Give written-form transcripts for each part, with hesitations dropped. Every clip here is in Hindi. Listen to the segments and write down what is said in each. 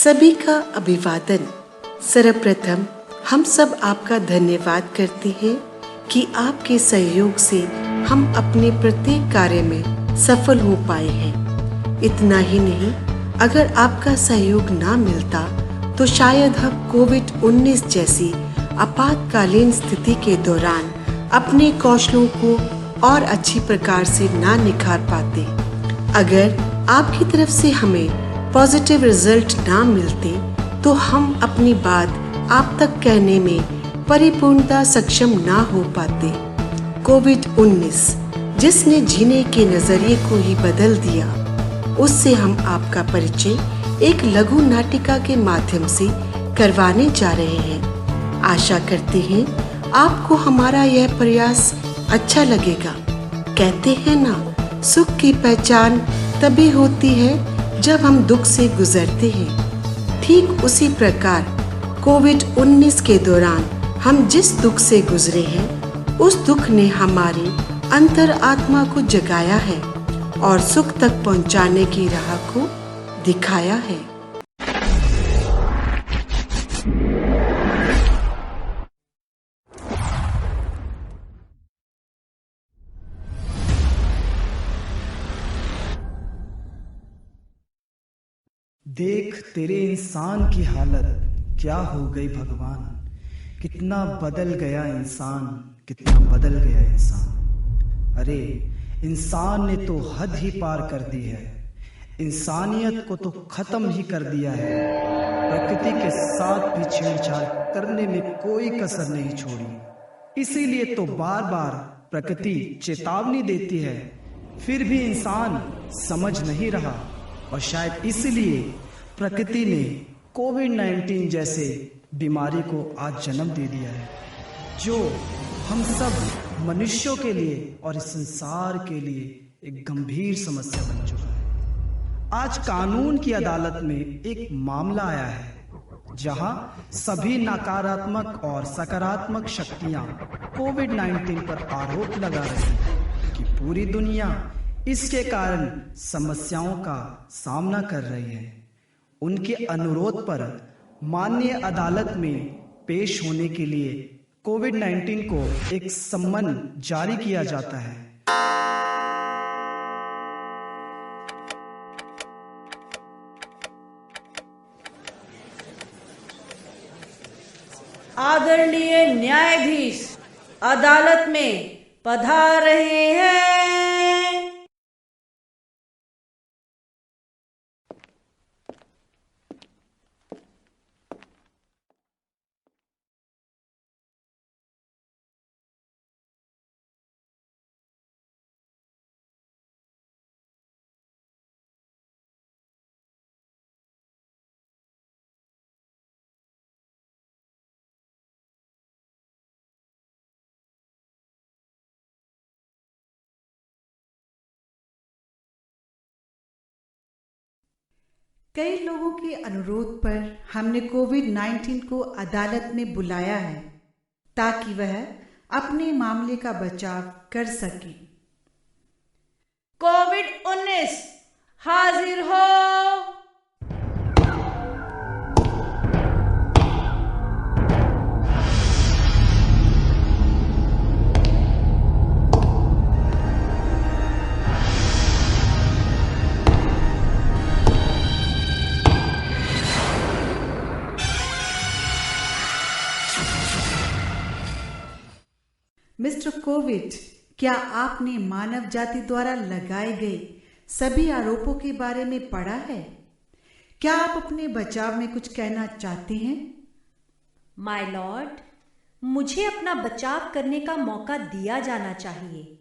सभी का अभिवादन। सर्वप्रथम हम सब आपका धन्यवाद करते हैं कि आपके सहयोग से हम अपने प्रत्येक कार्य में सफल हो पाए हैं। इतना ही नहीं, अगर आपका सहयोग ना मिलता तो शायद हम कोविड-19 जैसी आपातकालीन स्थिति के दौरान अपने कौशलों को और अच्छी प्रकार से ना निखार पाते। अगर आपकी तरफ से हमें पॉजिटिव रिजल्ट ना मिलते तो हम अपनी बात आप तक कहने में परिपूर्णता सक्षम ना हो पाते। कोविड-19 जिसने जीने के नजरिए को ही बदल दिया, उससे हम आपका परिचय एक लघु नाटिका के माध्यम से करवाने जा रहे हैं। आशा करते हैं आपको हमारा यह प्रयास अच्छा लगेगा। कहते हैं ना, सुख की पहचान तभी होती है जब हम दुख से गुजरते हैं। ठीक उसी प्रकार कोविड-19 के दौरान हम जिस दुख से गुजरे हैं, उस दुख ने हमारी अंतरात्मा को जगाया है और सुख तक पहुंचाने की राह को दिखाया है। देख तेरे इंसान की हालत क्या हो गई भगवान। कितना बदल गया इंसान, कितना बदल गया इंसान। अरे इंसान ने तो हद ही पार कर दी है। इंसानियत को तो खत्म ही कर दिया है। प्रकृति के साथ भी छेड़छाड़ करने में कोई कसर नहीं छोड़ी। इसीलिए तो बार बार प्रकृति चेतावनी देती है, फिर भी इंसान समझ नहीं रहा। और शायद इसलिए प्रकृति ने कोविड-19 जैसे बीमारी को आज जन्म दे दिया है, जो हम सब मनुष्यों के लिए और इस संसार के लिए एक गंभीर समस्या बन चुका है। आज कानून की अदालत में एक मामला आया है, जहां सभी नकारात्मक और सकारात्मक शक्तियां कोविड-19 पर आरोप लगा रही हैं कि पूरी दुनिया इसके कारण समस्याओं का सामना कर रही है। उनके अनुरोध पर माननीय अदालत में पेश होने के लिए कोविड-19 को एक सम्मन जारी किया जाता है। आदरणीय न्यायाधीश अदालत में पधार रहे हैं। कई लोगों के अनुरोध पर हमने कोविड-19 को अदालत में बुलाया है ताकि वह अपने मामले का बचाव कर सके। कोविड-19 हाजिर हो। मिस्टर कोविड, क्या आपने मानव जाति द्वारा लगाए गए सभी आरोपों के बारे में पढ़ा है? क्या आप अपने बचाव में कुछ कहना चाहते हैं? माय लॉर्ड, मुझे अपना बचाव करने का मौका दिया जाना चाहिए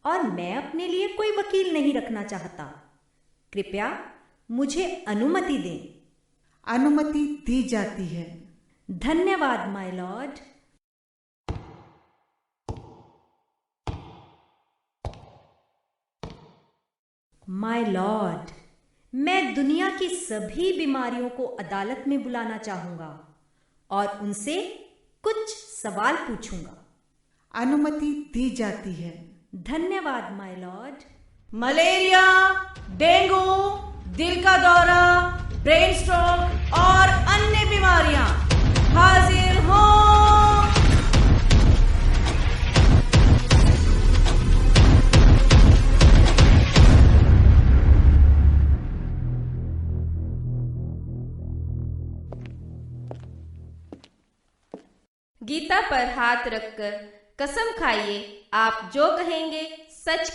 और मैं अपने लिए कोई वकील नहीं रखना चाहता। कृपया मुझे अनुमति दें। अनुमति दी जाती है। धन्यवाद माय लॉर्ड। माय लॉर्ड, मैं दुनिया की सभी बीमारियों को अदालत में बुलाना चाहूंगा और उनसे कुछ सवाल पूछूंगा। अनुमति दी जाती है। धन्यवाद माय लॉर्ड। मलेरिया, डेंगू, दिल का दौरा, ब्रेन स्ट्रोक गीता पर हाथ रखकर कसम खाइए, आप जो कहेंगे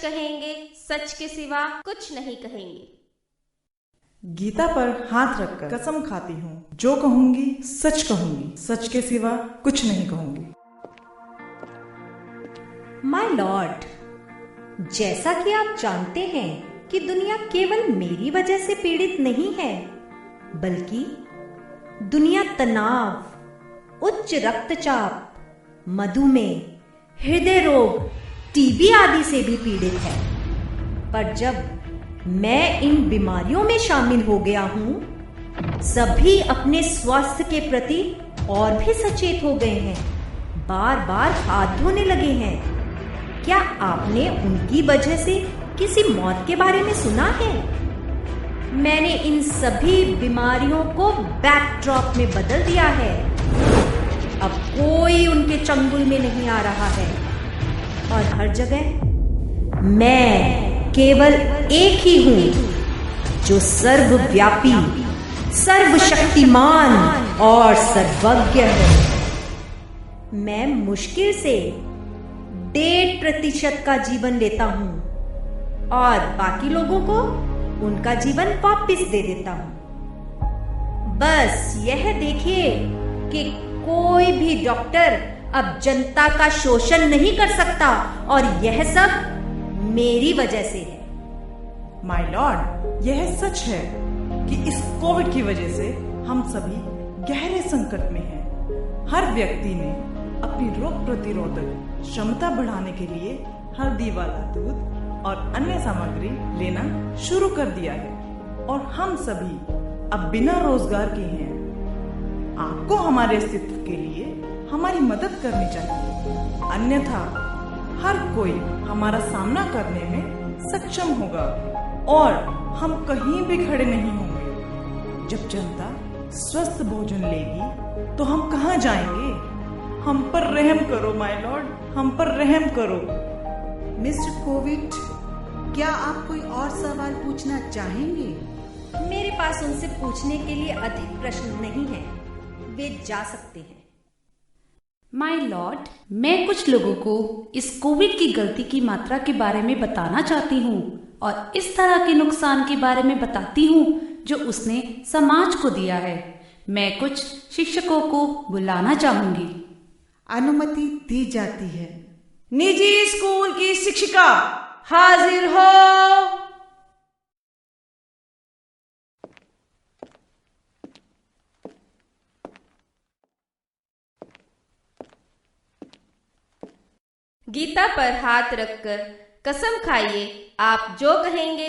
कहेंगे, सच के सिवा कुछ नहीं कहेंगे। गीता पर हाथ रखकर कसम खाती हूँ, जो कहूंगी, सच के सिवा कुछ नहीं कहूंगी। माय लॉर्ड, जैसा कि आप जानते हैं कि दुनिया केवल मेरी वजह से पीड़ित नहीं है, बल्कि दुनिया तनाव, उच्च रक्तचाप, मधुमेह, हृदय रोग, टीबी आदि से भी पीड़ित है। पर जब मैं इन बीमारियों में शामिल हो गया हूं, सभी अपने स्वास्थ्य के प्रति और भी सचेत हो गए हैं, बार बार हाथ धोने लगे हैं। क्या आपने उनकी वजह से किसी मौत के बारे में सुना है? मैंने इन सभी बीमारियों को बैकड्रॉप में बदल दिया है। अब कोई उनके चंगुल में नहीं आ रहा है और हर जगह मैं केवल एक ही हूं, जो सर्वव्यापी, सर्वशक्तिमान और सर्वज्ञ है। मैं मुश्किल से 1.5% का जीवन लेता हूं और बाकी लोगों को उनका जीवन वापस दे देता हूं। बस यह देखिए कि कोई भी डॉक्टर अब जनता का शोषण नहीं कर सकता और यह सब मेरी वजह से है। माय लॉर्ड, यह सच है कि इस कोविड की वजह से हम सभी गहरे संकट में हैं। हर व्यक्ति ने अपनी रोग प्रतिरोधक क्षमता बढ़ाने के लिए हल्दी वाला दूध और अन्य सामग्री लेना शुरू कर दिया है और हम सभी अब बिना रोजगार के हैं। आपको हमारे अस्तित्व के लिए हमारी मदद करनी चाहिए, अन्यथा हर कोई हमारा सामना करने में सक्षम होगा और हम कहीं भी खड़े नहीं होंगे। जब जनता स्वस्थ भोजन लेगी तो हम कहाँ जाएंगे? हम पर रहम करो माय लॉर्ड, हम पर रहम करो। मिस्टर कोविड, क्या आप कोई और सवाल पूछना चाहेंगे? मेरे पास उनसे पूछने के लिए अधिक प्रश्न नहीं है, वे जा सकते हैं। माय लॉर्ड, मैं कुछ लोगों को इस कोविड की गलती की मात्रा के बारे में बताना चाहती हूँ और इस तरह के नुकसान के बारे में बताती हूँ जो उसने समाज को दिया है। मैं कुछ शिक्षकों को बुलाना चाहूंगी। अनुमति दी जाती है। निजी स्कूल की शिक्षिका हाजिर हो। गीता पर हाथ रखकर कसम खाइए, आप जो कहेंगे,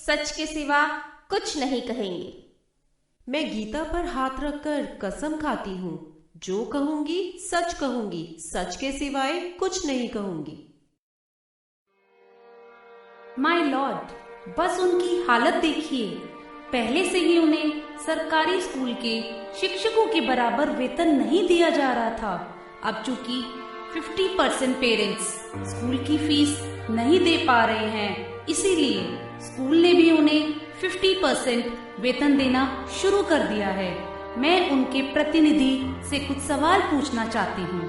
सच के सिवा कुछ नहीं कहेंगे। मैं गीता पर हाथ रखकर कसम खाती हूँ, जो कहूंगी, सच के सिवाय कुछ नहीं कहूंगी। माय लॉर्ड, बस उनकी हालत देखिए। पहले से ही उन्हें सरकारी स्कूल के शिक्षकों के बराबर वेतन नहीं दिया जा रहा था। अब चूंकि 50% पेरेंट्स स्कूल की फीस नहीं दे पा रहे हैं, इसीलिए स्कूल ने भी उन्हें 50% वेतन देना शुरू कर दिया है। मैं उनके प्रतिनिधि से कुछ सवाल पूछना चाहती हूँ।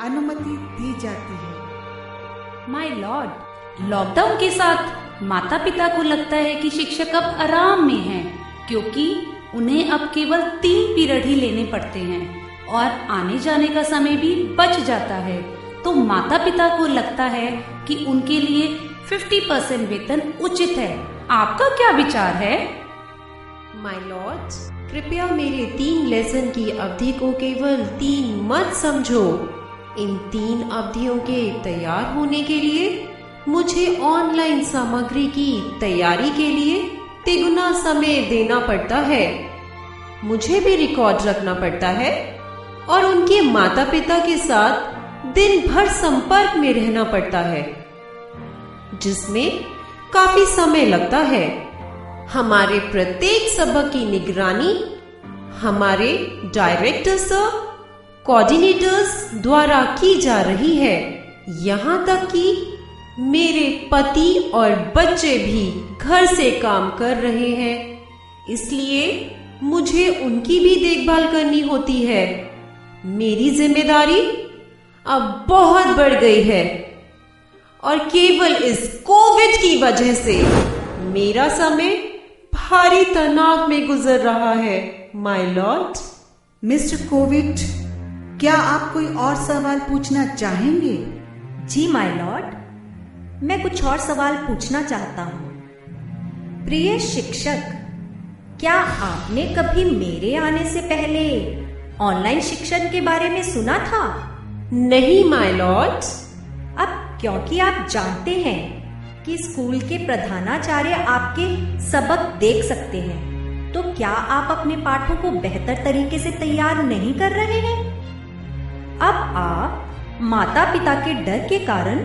अनुमति दी जाती है। माय लॉर्ड, लॉकडाउन के साथ माता पिता को लगता है कि शिक्षक अब आराम में हैं, क्योंकि उन्हें अब केवल 3 पीरियड ही लेने पड़ते हैं और आने जाने का समय भी बच जाता है। तो माता पिता को लगता है कि उनके लिए 50% वेतन उचित है। आपका क्या विचार है? माय लॉर्ड, कृपया मेरे 3 लेसन की अवधि को केवल 3 मत समझो। इन 3 अवधियों के तैयार होने के लिए मुझे ऑनलाइन सामग्री की तैयारी के लिए 3 गुना समय देना पड़ता है। मुझे भी रिकॉर्ड रखना पड़ता है और उनके माता पिता के साथ दिन भर संपर्क में रहना पड़ता है, जिसमें काफी समय लगता है। हमारे प्रत्येक सबक की निगरानी हमारे डायरेक्टर्स, कोऑर्डिनेटर्स द्वारा की जा रही है। यहाँ तक कि मेरे पति और बच्चे भी घर से काम कर रहे हैं, इसलिए मुझे उनकी भी देखभाल करनी होती है। मेरी जिम्मेदारी अब बहुत बढ़ गई है और केवल इस कोविड की वजह से मेरा समय भारी तनाव में गुजर रहा है, माय लॉर्ड। मिस्टर कोविड, क्या आप कोई और सवाल पूछना चाहेंगे? जी माय लॉर्ड, मैं कुछ और सवाल पूछना चाहता हूँ। प्रिय शिक्षक, क्या आपने कभी मेरे आने से पहले ऑनलाइन शिक्षण के बारे में सुना था? नहीं माय लॉर्ड। अब क्योंकि आप जानते हैं कि स्कूल के प्रधानाचार्य आपके सबक देख सकते हैं, तो क्या आप अपने पाठों को बेहतर तरीके से तैयार नहीं कर रहे हैं? अब आप माता पिता के डर के कारण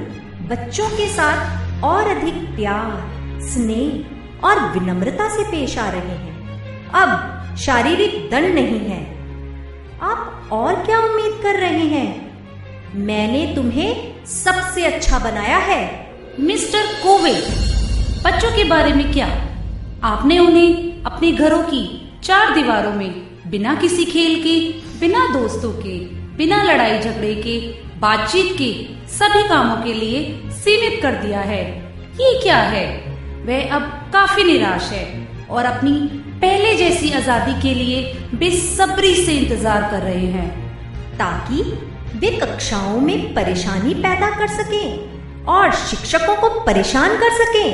बच्चों के साथ और अधिक प्यार, स्नेह और विनम्रता से पेश आ रहे हैं। अब शारीरिक दंड नहीं है। आप और क्या उम्मीद कर रहे हैं? मैंने तुम्हें सबसे अच्छा बनाया है। मिस्टर कोविड, बच्चों के बारे में क्या? आपने उन्हें अपने घरों की 4 दीवारों में बिना किसी खेल के, बिना दोस्तों के, बिना लड़ाई झगड़े के, बातचीत के सभी कामों के लिए सीमित कर दिया है। ये क्या है? वह अब काफी निराश है और अपनी पहले जैसी आजादी के लिए बेसब्री से इंतजार कर रहे हैं, ताकि वे कक्षाओं में परेशानी पैदा कर सकें और शिक्षकों को परेशान कर सकें,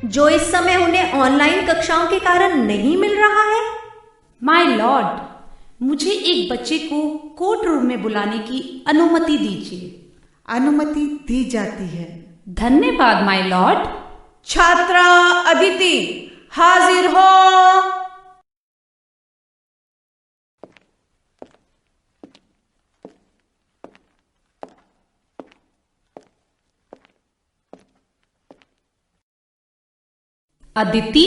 जो इस समय उन्हें ऑनलाइन कक्षाओं के कारण नहीं मिल रहा है। माय लॉर्ड, मुझे एक बच्चे को कोर्ट रूम में बुलाने की अनुमति दीजिए। अनुमति दी जाती है। धन्यवाद माय लॉर्ड। छात्रा अदिति हाजिर हो। अदिति,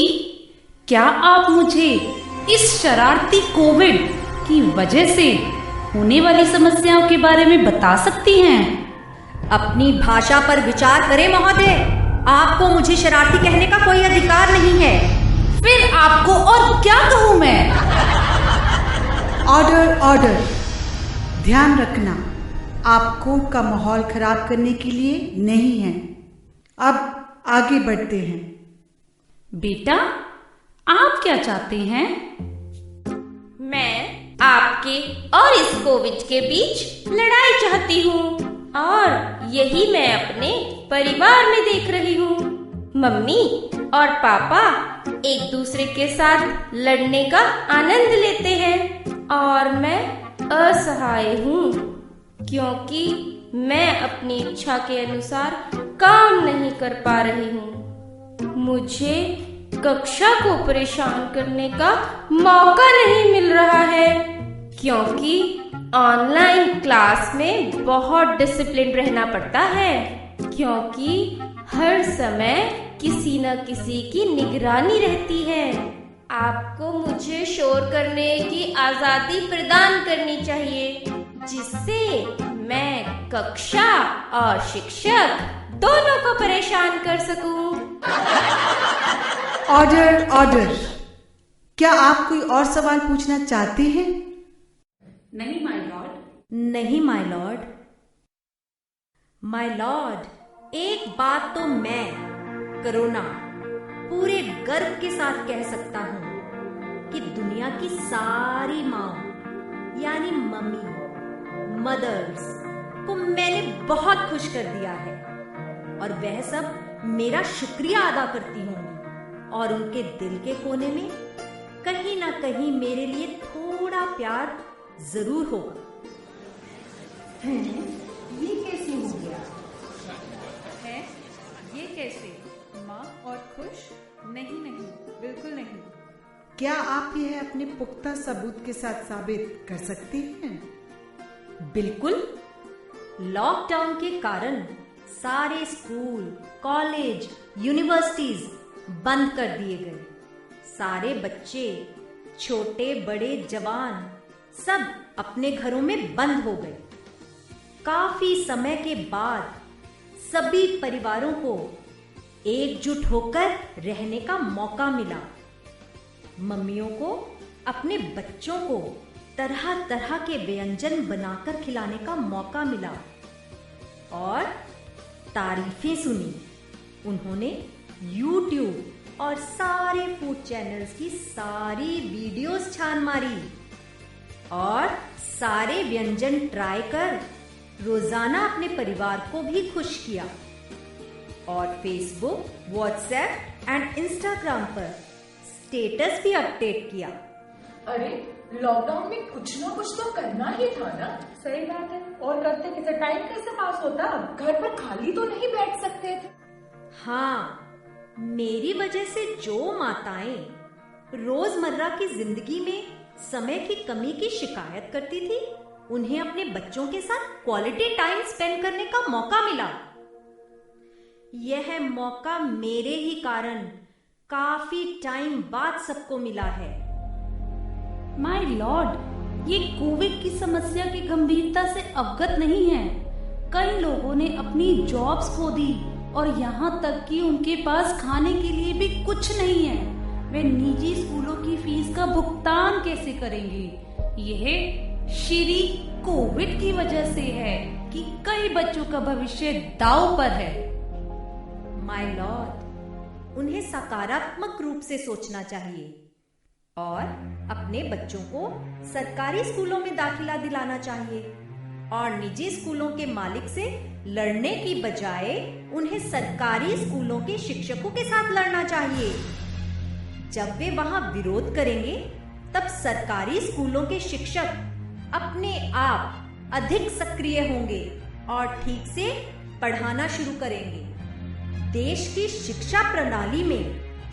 क्या आप मुझे इस शरारती कोविड की वजह से होने वाली समस्याओं के बारे में बता सकती हैं? अपनी भाषा पर विचार करें महोदय। आपको मुझे शरारती कहने का कोई अधिकार नहीं है। फिर आपको और क्या कहूं मैं? Order, order. ध्यान रखना, आप कोर्ट का माहौल खराब करने के लिए नहीं हैं। अब आगे बढ़ते हैं। बेटा, आप क्या चाहते हैं? मैं आपके और इस कोविड के बीच लड़ाई चाहती हूँ और यही मैं अपने परिवार में देख रही हूँ। मम्मी और पापा एक दूसरे के साथ लड़ने का आनंद लेते हैं और मैं असहाय हूँ, क्योंकि मैं अपनी इच्छा के अनुसार काम नहीं कर पा रही हूँ। मुझे कक्षा को परेशान करने का मौका नहीं मिल रहा है, क्योंकि ऑनलाइन क्लास में बहुत डिसिप्लिन रहना पड़ता है, क्योंकि हर समय किसी न किसी की निगरानी रहती है। आपको मुझे शोर करने की आजादी प्रदान करनी चाहिए, जिससे मैं कक्षा और शिक्षक दोनों को परेशान कर सकूं। Order, order. क्या आप कोई और सवाल पूछना चाहते हैं? नहीं माय लॉर्ड। नहीं माय लॉर्ड। माय लॉर्ड, एक बात तो मैं करुणा पूरे गर्व के साथ कह सकता हूँ कि दुनिया की सारी माँ यानी मम्मी, मदर्स को मैंने बहुत खुश कर दिया है और वह सब मेरा शुक्रिया अदा करती होंगी और उनके दिल के कोने में कहीं ना कहीं मेरे लिए थोड़ा प्यार जरूर होगा। ये कैसे हो गया है? ये कैसे? माँ और खुश? नहीं नहीं, बिल्कुल नहीं। क्या आप यह अपने पुख्ता सबूत के साथ साबित कर सकते हैं? बिल्कुल। लॉकडाउन के कारण सारे स्कूल, कॉलेज, यूनिवर्सिटीज बंद कर दिए गए। सारे बच्चे, छोटे बड़े जवान, सब अपने घरों में बंद हो गए। काफी समय के बाद सभी परिवारों को एकजुट होकर रहने का मौका मिला। मम्मियों को अपने बच्चों को तरह तरह के व्यंजन बनाकर खिलाने का मौका मिला और तारीफें सुनी। उन्होंने YouTube और सारे फूड चैनल्स की सारी वीडियोस छान मारी और सारे व्यंजन ट्राई कर रोजाना अपने परिवार को भी खुश किया और फेसबुक, व्हाट्सएप एंड इंस्टाग्राम पर स्टेटस भी अपडेट किया। अरे लॉकडाउन में कुछ ना कुछ तो करना ही था ना। सही बात है, और करते किसे, टाइम कैसे पास होता, घर पर खाली तो नहीं बैठ सकते थे। हाँ, मेरी वजह से जो माताएं रोजमर्रा की जिंदगी में समय की कमी की शिकायत करती थी, उन्हें अपने बच्चों के साथ क्वालिटी टाइम स्पेंड करने का मौका मिला। यह मौका मेरे ही कारण काफी टाइम बाद सबको मिला है। माय लॉर्ड, ये कोविड की समस्या की गंभीरता से अवगत नहीं है। कई लोगों ने अपनी जॉब्स खो दी और यहाँ तक कि उनके पास खाने के लिए भी कुछ नहीं है। वे निजी स्कूलों की फीस का भुगतान कैसे करेंगे? यह श्री कोविड की वजह से है कि कई बच्चों का भविष्य दांव पर है। माय लॉर्ड, उन्हें सकारात्मक रूप से सोचना चाहिए और अपने बच्चों को सरकारी स्कूलों में दाखिला दिलाना चाहिए और निजी स्कूलों के मालिक से लड़ने की बजाय उन्हें सरकारी स्कूलों के शिक्षकों के साथ लड़ना चाहिए। जब वे वहां विरोध करेंगे, तब सरकारी स्कूलों के शिक्षक अपने आप अधिक सक्रिय होंगे और ठीक से पढ़ाना शुरू करेंगे। देश की शिक्षा प्रणाली में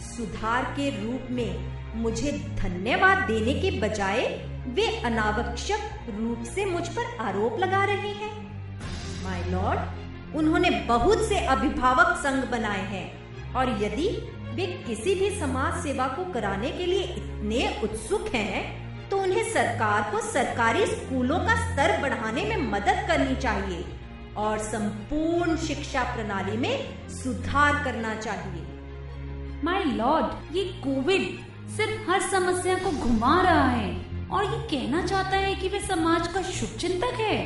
सुधार के रूप में मुझे धन्यवाद देने के बजाय वे अनावश्यक रूप से मुझ पर आरोप लगा रहे हैं। माय लॉर्ड, उन्होंने बहुत से अभिभावक संघ बनाए हैं और यदि वे किसी भी समाज सेवा को कराने के लिए इतने उत्सुक हैं, तो उन्हें सरकार को सरकारी स्कूलों का स्तर बढ़ाने में मदद करनी चाहिए और संपूर्ण शिक्षा प्रणाली में सुधार करना चाहिए। माय लॉर्ड, ये कोविड सिर्फ हर समस्या को घुमा रहा है और ये कहना चाहता है कि वे समाज का शुभचिंतक है।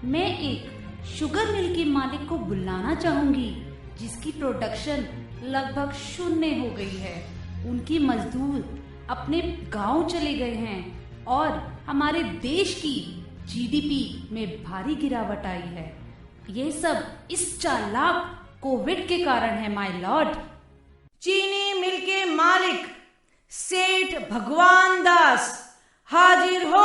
मैं एक शुगर मिल के मालिक को बुलाना चाहूंगी जिसकी प्रोडक्शन लगभग शून्य हो गई है। उनकी मजदूर अपने गांव चले गए हैं और हमारे देश की जीडीपी में भारी गिरावट आई है। ये सब इस चालाक कोविड के कारण है माय लॉर्ड। चीनी मिल के मालिक सेठ भगवान दास हाजिर हो।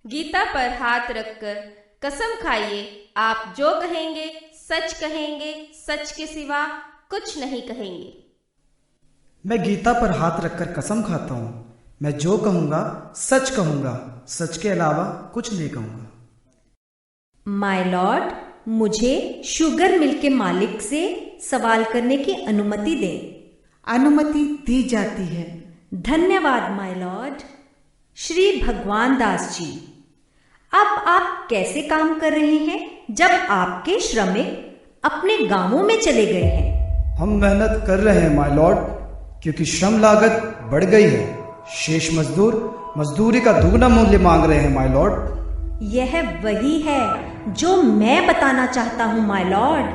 गीता पर हाथ रखकर कसम खाइए, आप जो कहेंगे कहेंगे, सच के सिवा कुछ नहीं कहेंगे। मैं गीता पर हाथ रखकर कसम खाता हूँ, मैं जो कहूँगा, सच के अलावा कुछ नहीं कहूँगा। माय लॉर्ड, मुझे शुगर मिल के मालिक से सवाल करने की अनुमति दें। अनुमति दी जाती है। धन्यवाद माय लॉर्ड। श्री भगवान दास जी, अब आप कैसे काम कर रहे हैं जब आपके श्रमिक अपने गांवों में चले गए हैं? हम मेहनत कर रहे हैं माय लॉर्ड, क्योंकि श्रम लागत बढ़ गई है। शेष मजदूर मजदूरी का दुगना मूल्य मांग रहे हैं माय लॉर्ड। यह वही है जो मैं बताना चाहता हूँ माय लॉर्ड।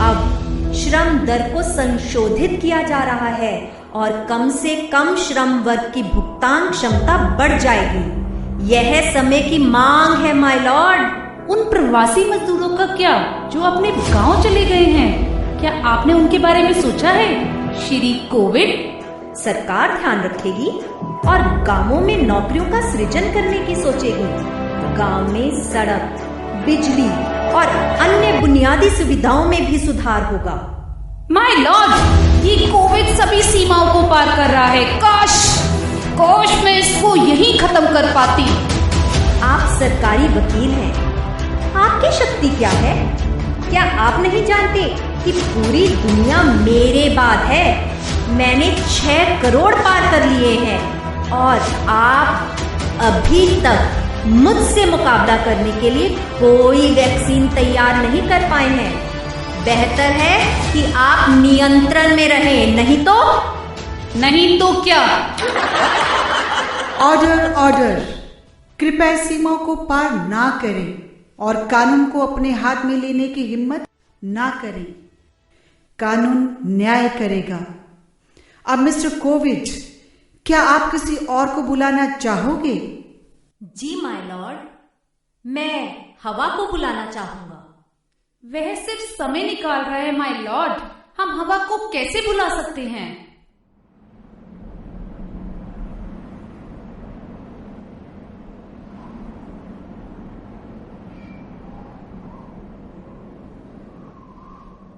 अब श्रम दर को संशोधित किया जा रहा है और कम से कम श्रम वर्ग की भुगतान क्षमता बढ़ जाएगी। यह समय की मांग है माय लॉर्ड। उन प्रवासी मजदूरों का क्या जो अपने गांव चले गए हैं? क्या आपने उनके बारे में सोचा है श्री कोविड? सरकार ध्यान रखेगी और गांवों में नौकरियों का सृजन करने की सोचेगी। गांव में सड़क, बिजली और अन्य बुनियादी सुविधाओं में भी सुधार होगा। माय लॉर्ड, ये कोविड सभी सीमाओं को पार कर रहा है। काश मैं इसको यहीं खत्म कर पाती। आप सरकारी वकील हैं, आपकी शक्ति क्या है? क्या आप नहीं जानते कि पूरी दुनिया मेरे बाद है? मैंने 6 करोड़ पार कर लिए हैं और आप अभी तक मुझसे मुकाबला करने के लिए कोई वैक्सीन तैयार नहीं कर पाए हैं। बेहतर है कि आप नियंत्रण में रहें, नहीं तो क्या? Order order. कृपया सीमा को पार ना करें और कानून को अपने हाथ में लेने की हिम्मत ना करें। कानून न्याय करेगा। अब मिस्टर कोविड, क्या आप किसी और को बुलाना चाहोगे? जी माय लॉर्ड, मैं हवा को बुलाना चाहूंगा। वह सिर्फ समय निकाल रहा है माय लॉर्ड, हम हवा को कैसे बुला सकते हैं?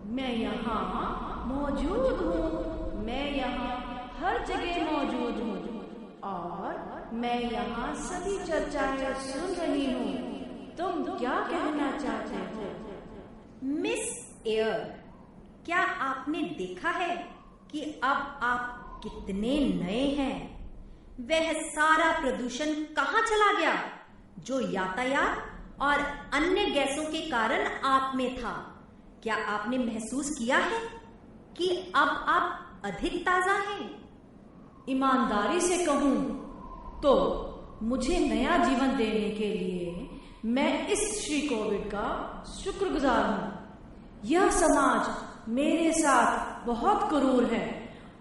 मैं यहाँ मौजूद हूँ, मैं यहाँ हर जगह मौजूद हूँ और मैं यहाँ सभी चर्चाएं सुन रही हूँ। तुम क्या कहना चाहते हो? मिस एयर, क्या आपने देखा है कि अब आप कितने नए हैं? वह सारा प्रदूषण कहाँ चला गया जो यातायात और अन्य गैसों के कारण आप में था? क्या आपने महसूस किया है कि अब आप अधिक ताजा हैं? ईमानदारी से कहूँ तो मुझे नया जीवन देने के लिए मैं इस श्री कोविड का शुक्रगुजार हूँ। यह समाज मेरे साथ बहुत क्रूर है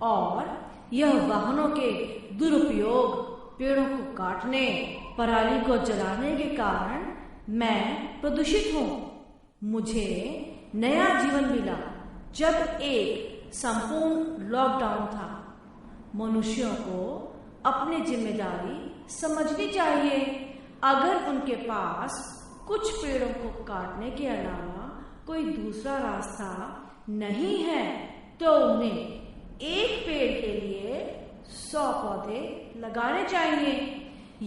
और यह वाहनों के दुरुपयोग, पेड़ों को काटने, पराली को जलाने के कारण मैं प्रदूषित हूँ। मुझे नया जीवन मिला जब एक संपूर्ण लॉकडाउन था। मनुष्यों को अपनी जिम्मेदारी समझनी चाहिए। अगर उनके पास कुछ पेड़ों को काटने के अलावा कोई दूसरा रास्ता नहीं है तो उन्हें एक पेड़ के लिए 100 पौधे लगाने चाहिए।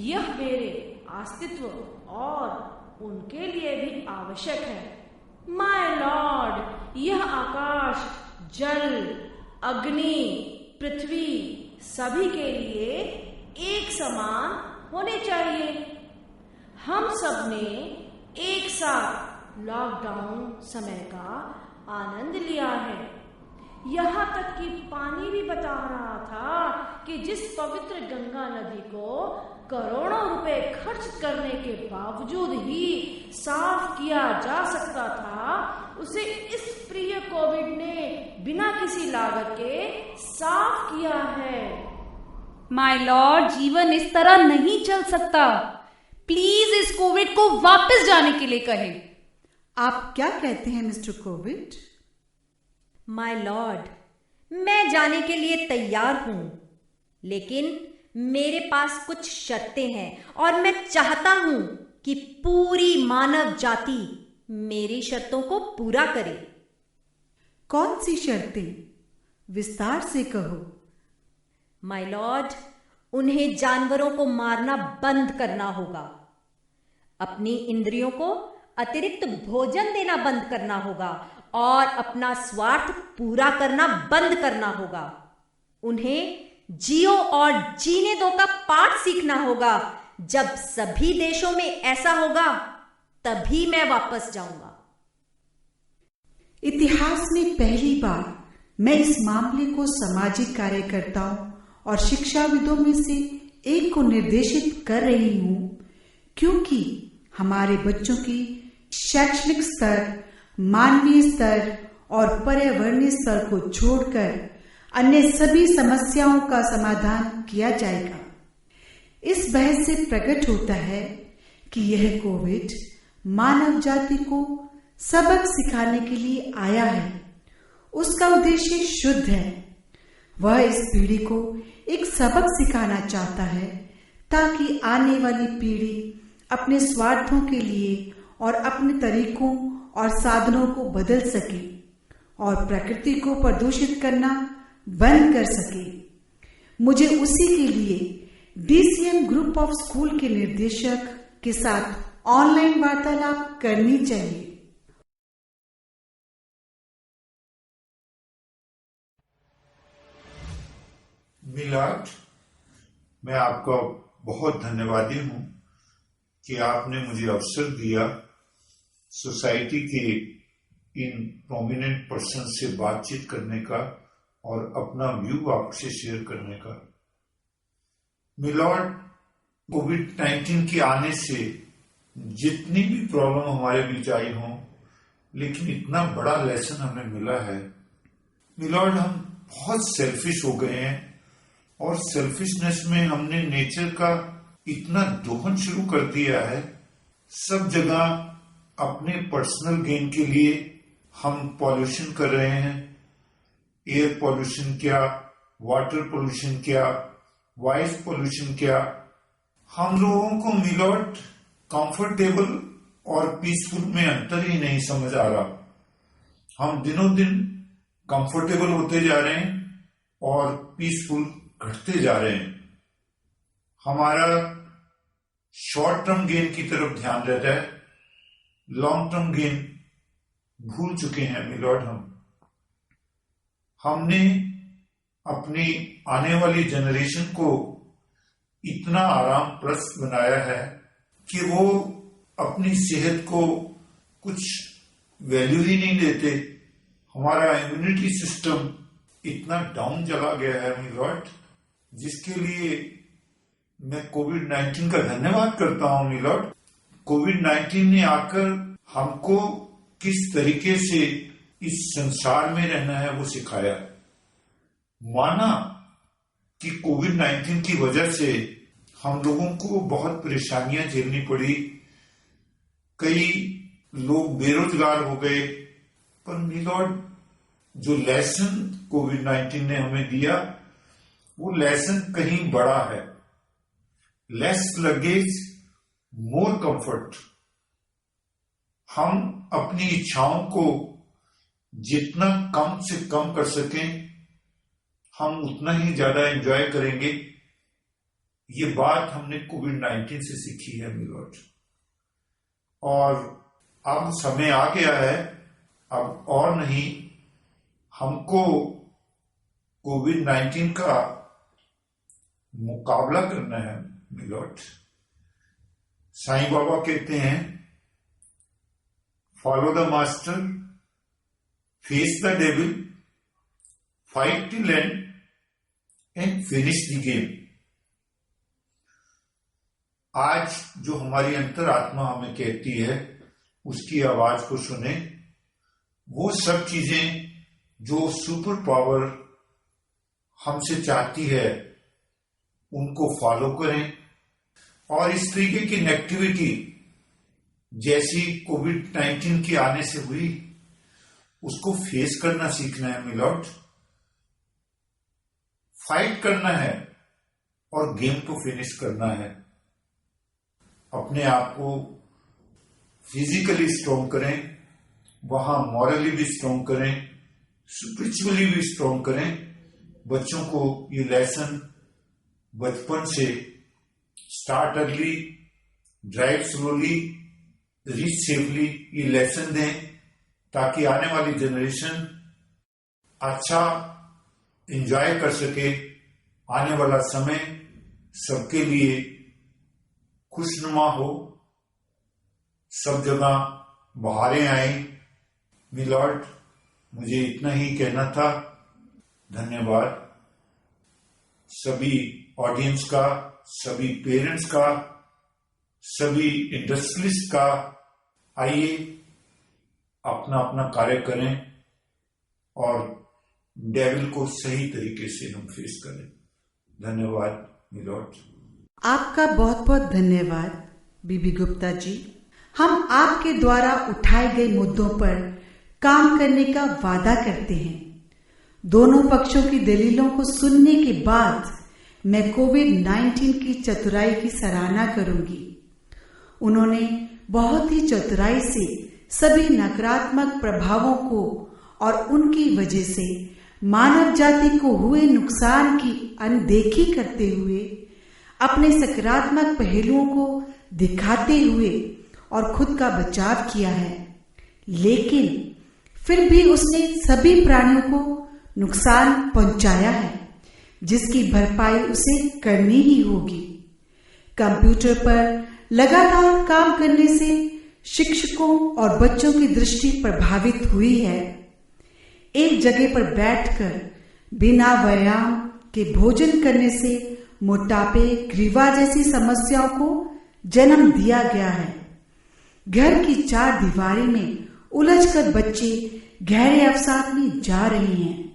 यह मेरे अस्तित्व और उनके लिए भी आवश्यक है। माय लॉर्ड, यह आकाश, जल, अग्नि, पृथ्वी सभी के लिए एक समान होने चाहिए। हम सब ने एक साथ लॉकडाउन समय का आनंद लिया है। यहाँ तक कि पानी भी बता रहा था कि जिस पवित्र गंगा नदी को करोड़ों रुपए खर्च करने के बावजूद ही साफ किया जा सकता था, उसे इस प्रिय कोविड ने बिना किसी लागत के साफ किया है। माय लॉर्ड, जीवन इस तरह नहीं चल सकता। प्लीज इस कोविड को वापस जाने के लिए कहें। आप क्या कहते हैं मिस्टर कोविड? माय लॉर्ड, मैं जाने के लिए तैयार हूं, लेकिन मेरे पास कुछ शर्तें हैं और मैं चाहता हूं कि पूरी मानव जाति मेरी शर्तों को पूरा करे। कौन सी शर्तें? विस्तार से कहो। माय लॉर्ड, उन्हें जानवरों को मारना बंद करना होगा, अपनी इंद्रियों को अतिरिक्त भोजन देना बंद करना होगा और अपना स्वार्थ पूरा करना बंद करना होगा। उन्हें जियो और जीने दो का पाठ सीखना होगा। जब सभी देशों में ऐसा होगा तभी मैं वापस जाऊंगा। इतिहास में पहली बार मैं इस मामले को सामाजिक कार्यकर्ताओं और शिक्षाविदों में से एक को निर्देशित कर रही हूं, क्योंकि हमारे बच्चों की शैक्षणिक स्तर, मानवीय स्तर और पर्यावरणीय स्तर को छोड़कर अन्य सभी समस्याओं का समाधान किया जाएगा। इस बहस से प्रकट होता है कि यह कोविड मानव जाति को सबक सिखाने के लिए आया है। उसका उद्देश्य शुद्ध है। वह इस पीढ़ी को एक सबक सिखाना चाहता है ताकि आने वाली पीढ़ी अपने स्वार्थों के लिए और अपने तरीकों और साधनों को बदल सके और प्रकृति को प्रदूषित करना बंद कर सके। मुझे उसी के लिए डीसीएम ग्रुप ऑफ स्कूल के निर्देशक के साथ ऑनलाइन वार्तालाप करनी चाहिए। मिलॉर्ड, मैं आपको बहुत धन्यवादी हूँ कि आपने मुझे अवसर दिया सोसाइटी के इन प्रोमिनेंट पर्सन से बातचीत करने का और अपना व्यू आपसे शेयर करने का। मिलॉर्ड, कोविड-19 के आने से जितनी भी प्रॉब्लम हमारे बीच आई हो, लेकिन इतना बड़ा लेसन हमें मिला है। मिलॉर्ड, हम बहुत सेल्फिश हो गए हैं और सेल्फिशनेस में हमने नेचर का इतना दोहन शुरू कर दिया है। सब जगह अपने पर्सनल गेन के लिए हम पॉल्यूशन कर रहे हैं। एयर पॉल्यूशन क्या, वाटर पॉल्यूशन क्या, वॉइस पॉल्यूशन क्या। हम लोगों को मिलॉर्ड कंफर्टेबल और पीसफुल में अंतर ही नहीं समझ आ रहा। हम दिनों दिन कंफर्टेबल होते जा रहे हैं और पीसफुल घटते जा रहे हैं। हमारा शॉर्ट टर्म गेन की तरफ ध्यान रहता है, लॉन्ग टर्म गेन भूल चुके हैं मिलॉर्ड। हमने अपनी आने वाली जनरेशन को इतना आराम प्रस्त बनाया है कि वो अपनी सेहत को कुछ वैल्यू ही नहीं देते। हमारा इम्यूनिटी सिस्टम इतना डाउन चला गया है मिलॉर्ड, जिसके लिए मैं कोविड-19 का धन्यवाद करता हूं मिलॉर्ड। कोविड-19 ने आकर हमको किस तरीके से इस संसार में रहना है वो सिखाया। माना कि कोविड-19 की वजह से हम लोगों को बहुत परेशानियां झेलनी पड़ी, कई लोग बेरोजगार हो गए, पर मिलॉर्ड जो लेसन कोविड-19 ने हमें दिया वो लेसन कहीं बड़ा है। लेस लगेज, मोर कंफर्ट। हम अपनी इच्छाओं को जितना कम से कम कर सकें, हम उतना ही ज्यादा एंजॉय करेंगे। ये बात हमने कोविड-19 से सीखी है मिलॉर्ड। और अब समय आ गया है, अब और नहीं, हमको कोविड-19 का मुकाबला करना है मिलॉर्ड। साईं बाबा कहते हैं, follow the master, face the devil, fight till and and finish the game. आज जो हमारी अंतरात्मा हमें कहती है, उसकी आवाज को सुने। वो सब चीजें जो सुपर पावर हमसे चाहती है उनको फॉलो करें, और इस तरीके की नेगेटिविटी जैसी कोविड-19 के आने से हुई उसको फेस करना सीखना है मिलॉर्ड। फाइट करना है और गेम को फिनिश करना है। अपने आप को फिजिकली स्ट्रॉन्ग करें, वहां मॉरली भी स्ट्रॉन्ग करें, स्पिरिचुअली भी स्ट्रॉन्ग करें। बच्चों को ये लेसन बचपन से start early, drive slowly, reach safely, ये लेसन दें ताकि आने वाली जनरेशन अच्छा एंजॉय कर सके। आने वाला समय सबके लिए खुशनुमा हो, सब जगह बहारें आए। मिलॉर्ड, मुझे इतना ही कहना था। धन्यवाद सभी ऑडियंस का, सभी पेरेंट्स का, सभी इंडस्ट्रियलिस्ट का। आइए अपना अपना कार्य करें और डेविल को सही तरीके से हम फेस करें। धन्यवाद मिलॉर्ड। आपका बहुत बहुत धन्यवाद बीबी गुप्ता जी। हम आपके द्वारा उठाए गए मुद्दों पर काम करने का वादा करते हैं। दोनों पक्षों की दलीलों को सुनने के बाद मैं कोविड-19 की चतुराई की सराहना करूंगी। उन्होंने बहुत ही चतुराई से सभी नकारात्मक प्रभावों को और उनकी वजह से मानव जाति को हुए नुकसान की अनदेखी करते हुए अपने सकारात्मक पहलुओं को दिखाते हुए और खुद का बचाव किया है। लेकिन फिर भी उसने सभी प्राणियों को नुकसान पहुंचाया है, जिसकी भरपाई उसे करनी ही होगी। कंप्यूटर पर लगातार काम करने से शिक्षकों और बच्चों की दृष्टि प्रभावित हुई है। एक जगह पर बैठकर बिना व्यायाम के भोजन करने से मोटापे, ग्रीवा जैसी समस्याओं को जन्म दिया गया है। घर की चार दीवारी में उलझकर बच्चे गहरे अवसाद में जा रहे हैं।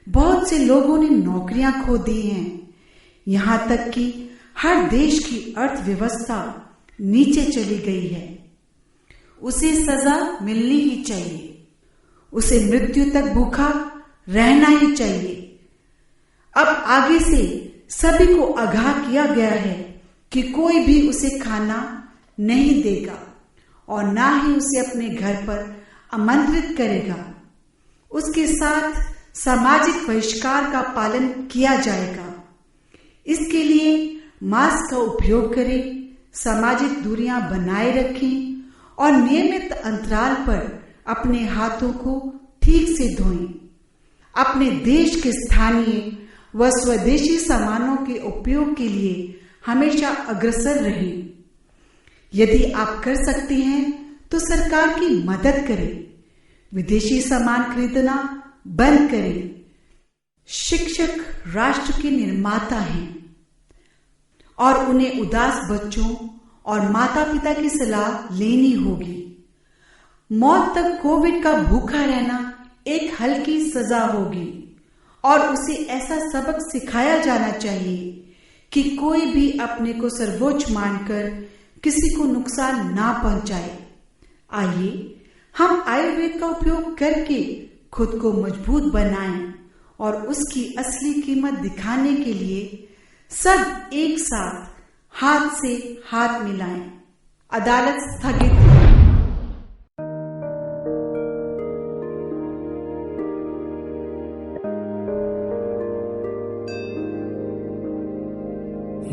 बहुत से लोगों ने नौकरियां खो दी हैं। यहां तक कि हर देश की अर्थव्यवस्था नीचे चली गई है। उसे सजा मिलनी ही चाहिए। उसे मृत्यु तक भूखा रहना ही चाहिए। अब आगे से सभी को आगाह किया गया है कि कोई भी उसे खाना नहीं देगा और ना ही उसे अपने घर पर आमंत्रित करेगा। उसके साथ सामाजिक बहिष्कार का पालन किया जाएगा। इसके लिए मास्क का उपयोग करें, सामाजिक दूरियां बनाए रखें और नियमित अंतराल पर अपने हाथों को ठीक से धोएं। अपने देश के स्थानीय व स्वदेशी सामानों के उपयोग के लिए हमेशा अग्रसर रहें। यदि आप कर सकते हैं तो सरकार की मदद करें। विदेशी सामान खरीदना बंद करें। शिक्षक राष्ट्र के निर्माता हैं और उन्हें उदास बच्चों और माता पिता की सलाह लेनी होगी। मौत तक कोविड का भूखा रहना एक हल्की सजा होगी और उसे ऐसा सबक सिखाया जाना चाहिए कि कोई भी अपने को सर्वोच्च मानकर किसी को नुकसान ना पहुंचाए। आइए हम आयुर्वेद का उपयोग करके खुद को मजबूत बनाएं और उसकी असली कीमत दिखाने के लिए सब एक साथ हाथ से हाथ मिलाएं। अदालत स्थगित।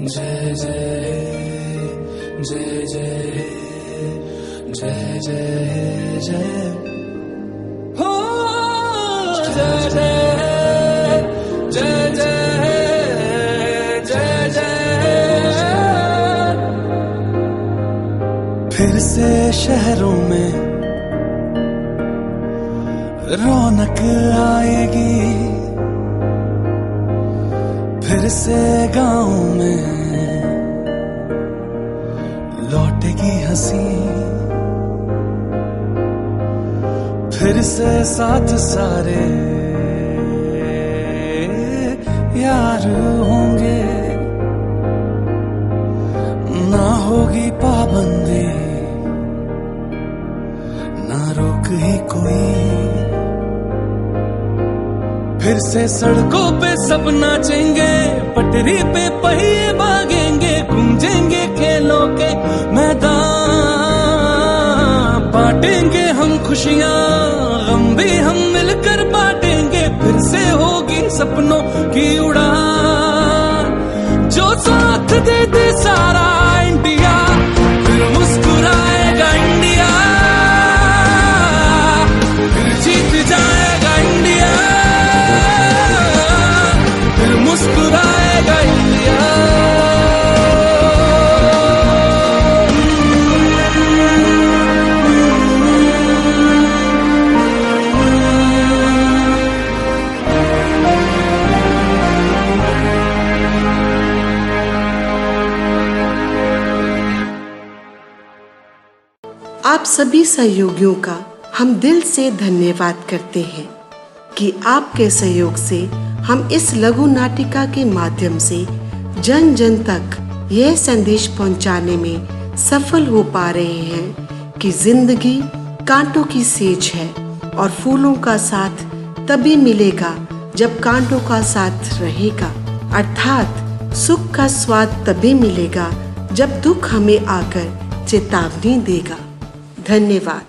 जय जय जय जय जय जय जय हो जय जय जय जय जय जय। फिर से शहरों में रौनक आएगी, फिर से गाँव में लौटेगी हंसी, फिर से साथ सारे यार होंगे। ना होगी पाबंदी, ना रोक ही कोई, फिर से सड़कों पे सब नाचेंगे, पटरी पे पहिए भागेंगे, गूंजेंगे खेलों के मैदान, बांटेंगे हम खुशियां, गम भी हम मिलकर बांटेंगे, फिर से होगी सपनों की उड़ान। जो साथ दे दे सारा इंडिया, फिर मुस्कुराएगा इंडिया, फिर जीत जाएगा इंडिया, फिर मुस्कुराएगा इंडिया। आप सभी सहयोगियों का हम दिल से धन्यवाद करते हैं कि आपके सहयोग से हम इस लघु नाटिका के माध्यम से जन जन तक यह संदेश पहुंचाने में सफल हो पा रहे हैं कि जिंदगी कांटों की सेज है और फूलों का साथ तभी मिलेगा जब कांटों का साथ रहेगा। अर्थात सुख का स्वाद तभी मिलेगा जब दुख हमें आकर चेतावनी देगा। धन्यवाद।